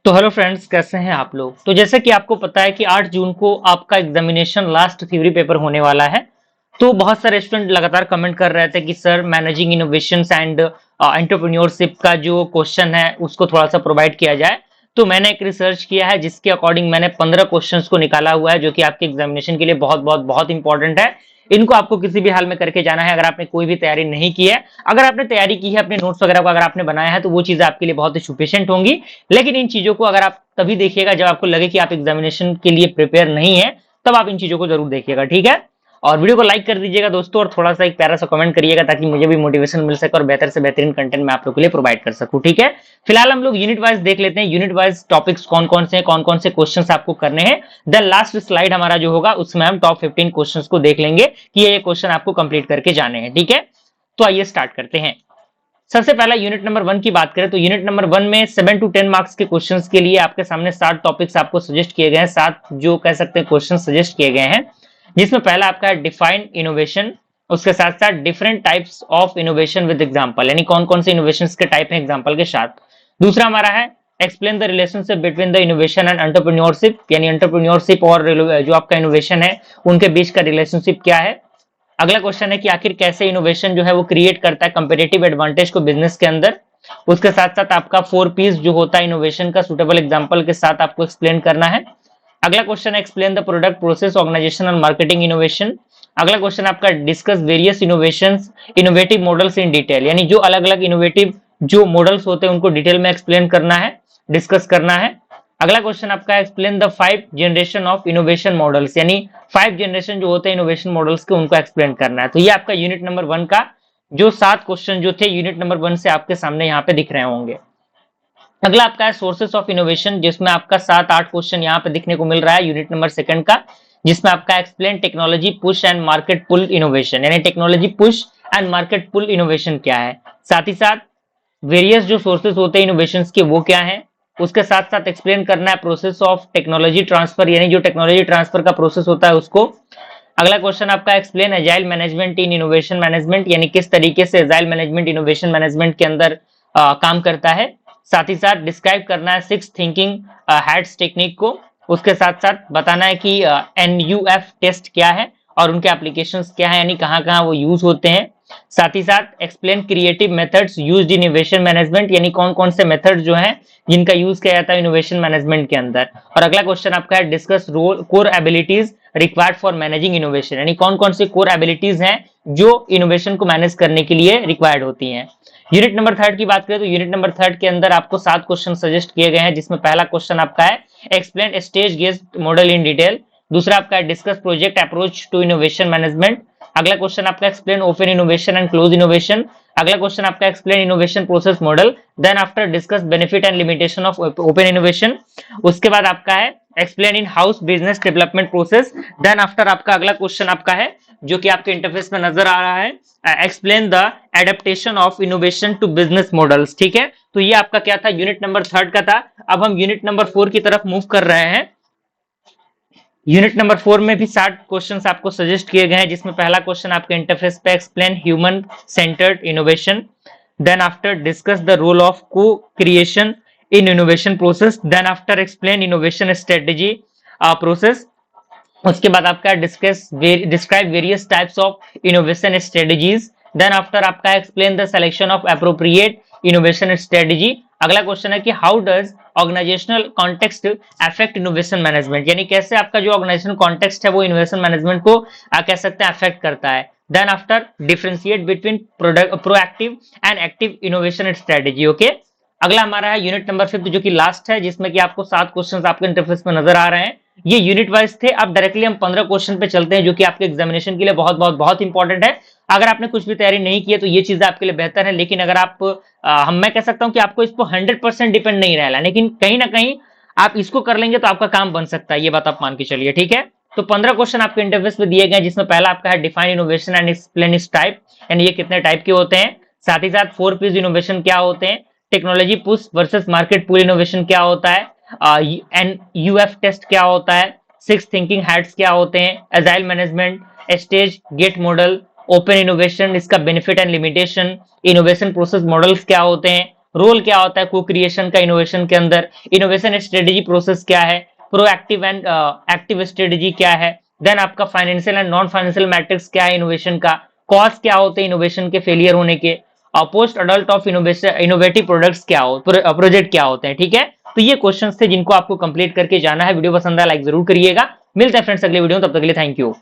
तो hello friends, कैसे हैं आप लोग। तो जैसे कि आपको पता है कि 8 जून को आपका एग्जामिनेशन लास्ट थ्योरी पेपर होने वाला है। तो बहुत सारे स्टूडेंट लगातार कमेंट कर रहे थे कि sir managing innovations and entrepreneurship का जो क्वेश्चन है उसको थोड़ा सा प्रोवाइड किया जाए। तो मैंने एक रिसर्च किया है जिसके अकॉर्डिंग मैंने 15 क्वेश्चंस को निकाला हुआ है जो कि आपके एग्जामिनेशन के लिए बहुत बहुत बहुत इंपॉर्टेंट है। इनको आपको किसी भी हाल में करके जाना है अगर आपने कोई भी तैयारी नहीं की है। अगर आपने तैयारी की है अपने नोट्स वगैरह को अगर आपने बनाया है तो वो चीजें आपके लिए बहुत ही सुफिशियंट होंगी। लेकिन इन चीजों को अगर आप तभी देखिएगा जब आपको लगे कि आप एग्जामिनेशन के लिए प्रिपेयर नहीं है, तब आप इन चीजों को जरूर देखिएगा, ठीक है। और वीडियो को लाइक कर दीजिएगा दोस्तों, और थोड़ा सा एक प्यारा सा कमेंट करिएगा ताकि मुझे भी मोटिवेशन मिल सके और बेहतर से बेहतरीन कंटेंट मैं आप लोग के लिए प्रोवाइड कर सकूं, ठीक है। फिलहाल हम लोग यूनिट वाइज देख लेते हैं, यूनिट वाइज टॉपिक्स कौन कौन से हैं, कौन कौन से क्वेश्चंस आपको करने हैं। देन लास्ट स्लाइड हमारा जो होगा उसमें हम टॉप 15 क्वेश्चंस को देख लेंगे कि ये क्वेश्चन आपको कंप्लीट करके जाने हैं, ठीक है। तो आइए स्टार्ट करते हैं। सबसे पहला यूनिट नंबर 1 की बात करें तो यूनिट नंबर 1 में 7 to 10 मार्क्स के क्वेश्चंस के लिए आपके सामने 7 टॉपिक्स आपको सजेस्ट किए गए हैं, 7 जो कह सकते हैं क्वेश्चन सजेस्ट किए गए हैं। जिसमें पहला आपका है डिफाइन इनोवेशन, उसके साथ साथ different types of innovation with example, यानी कौन कौन से इनोवेशन के टाइप हैं एग्जांपल के साथ। दूसरा हमारा है explain the relationship between the innovation and entrepreneurship, यानी एंटरप्रेन्योरशिप और जो आपका इनोवेशन है उनके बीच का रिलेशनशिप क्या है। अगला क्वेश्चन है कि आखिर कैसे इनोवेशन जो है वो क्रिएट करता है कंपेटिटिव एडवांटेज को बिजनेस के अंदर। उसके साथ साथ आपका 4 P's जो होता है इनोवेशन का सुटेबल एग्जांपल के साथ आपको एक्सप्लेन करना है। अगला क्वेश्चन है explain the product process organisation and marketing innovation. अगला क्वेश्चन आपका discuss various innovations innovative models in detail, यानी जो अलग अलग इनोवेटिव जो मॉडल्स होते हैं उनको डिटेल में एक्सप्लेन करना है, डिस्कस करना है। अगला क्वेश्चन आपका explain the 5 generation of innovation models, यानी 5 जनरेशन जो होते हैं इनोवेशन मॉडल्स के उनको एक्सप्लेन करना है। तो ये आपका यूनिट नंबर 1 का जो 7 क्वेश्चन जो थे यूनिट नंबर 1 से आपके सामने यहाँ पे दिख रहे होंगे। अगला आपका है सोर्सेस ऑफ इनोवेशन, जिसमें आपका 7-8 क्वेश्चन यहाँ पे दिखने को मिल रहा है यूनिट नंबर 2 का, जिसमें आपका explain technology push and market pull innovation, यानी technology push and market pull innovation क्या है। साथ ही साथ वेरियस जो सोर्सेस होते हैं इनोवेशंस के वो क्या है। उसके साथ साथ एक्सप्लेन करना है प्रोसेस ऑफ टेक्नोलॉजी ट्रांसफर, यानी जो टेक्नोलॉजी ट्रांसफर का प्रोसेस होता है उसको। अगला क्वेश्चन आपका explain agile management in innovation management, यानी किस तरीके से एजाइल मैनेजमेंट इनोवेशन मैनेजमेंट के अंदर काम करता है। साथ ही साथ डिस्क्राइब करना है 6 थिंकिंग हैट्स टेक्निक को। उसके साथ साथ बताना है कि NUF टेस्ट क्या है और उनके एप्लीकेशंस क्या है, यानी कहाँ कहाँ वो यूज होते हैं। साथ ही साथ explain creative methods used in innovation management, यानी कौन कौन से मेथड जो हैं जिनका यूज किया जाता है इनोवेशन मैनेजमेंट के अंदर। और अगला क्वेश्चन आपका है discuss role core abilities required for managing innovation, यानी कौन कौन सी कोर एबिलिटीज हैं जो इनोवेशन को मैनेज करने के लिए रिक्वायर्ड होती हैं। यूनिट नंबर 3 की बात करें तो यूनिट नंबर 3 के अंदर आपको 7 क्वेश्चन सजेस्ट किए गए हैं, जिसमें पहला क्वेश्चन आपका है explain stage gate model in detail. दूसरा आपका है discuss project approach to innovation management. अगला क्वेश्चन आपका explain open innovation and close innovation. अगला क्वेश्चन आपका explain innovation process model. Then after discuss benefit and limitation of open innovation. उसके बाद आपका है explain in house business development process. Then after आपका अगला क्वेश्चन आपका है जो कि आपके इंटरफेस में नजर आ रहा है explain the adaptation of innovation to business models, ठीक है। तो ये आपका क्या था यूनिट नंबर 3 का था। अब हम यूनिट नंबर 4 की तरफ मूव कर रहे हैं। यूनिट नंबर 4 में भी 60 क्वेश्चंस आपको सजेस्ट किए गए हैं, जिसमें पहला क्वेश्चन आपके इंटरफेस पे explain human centred innovation. Then after discuss the role of co creation in innovation process. Then after explain innovation strategy process. उसके बाद आपका describe various types of innovation strategies. Then after आपका explain the selection of appropriate innovation strategy. अगला question है कि how does organisational context affect innovation management, यानी कैसे आपका जो ऑर्गेनाइजेशन कॉन्टेक्स्ट है वो इनोवेशन मैनेजमेंट को कह सकते हैं अफेक्ट करता है। Then after differentiate between proactive and active innovation strategy, okay. अगला हमारा है यूनिट नंबर 5 जो कि लास्ट है, जिसमें कि आपको 7 क्वेश्चंस आपके इंटरफेस में नजर आ रहे हैं। ये यूनिट वाइज थे। अब डायरेक्टली हम 15 क्वेश्चन पे चलते हैं जो कि आपके एग्जामिनेशन के लिए बहुत बहुत बहुत इंपॉर्टेंट है। अगर आपने कुछ भी तैयारी नहीं की है तो ये चीजें आपके लिए बेहतर है, लेकिन अगर आप हम मैं कह सकता हूं कि आपको इस पर 100% डिपेंड नहीं रहना, लेकिन कहीं ना कहीं आप इसको कर लेंगे तो आपका काम बन सकता है, ये बात आप मान के चलिए, ठीक है। तो 15 क्वेश्चन आपके इंटरफेस में दिए गए, जिसमें पहला आपका है define innovation and explain it's type, यानी ये कितने टाइप के होते हैं। साथ ही साथ 4 P's इनोवेशन क्या होते हैं, technology push versus market pull innovation क्या होता है, NUF टेस्ट क्या होता है, 6 थिंकिंग हैट्स क्या होते हैं, agile management, stage gate model, open innovation इसका benefit and limitation, innovation process models क्या होते हैं, रोल क्या होता है को क्रिएशन का इनोवेशन के अंदर, इनोवेशन स्ट्रेटेजी प्रोसेस क्या है, प्रोएक्टिव एंड एक्टिव स्ट्रेटेजी क्या है, देन आपका financial and non financial matrix क्या है इनोवेशन का, कॉज क्या होते हैं इनोवेशन के फेलियर होने के, post adult of innovation innovative products क्या हो प्रोजेक्ट क्या होते हैं। ठीक है, तो ये क्वेश्चंस थे जिनको आपको कंप्लीट करके जाना है। वीडियो पसंद आया लाइक जरूर करिएगा। मिलते हैं फ्रेंड्स अगले वीडियो में, तब तक के लिए थैंक यू।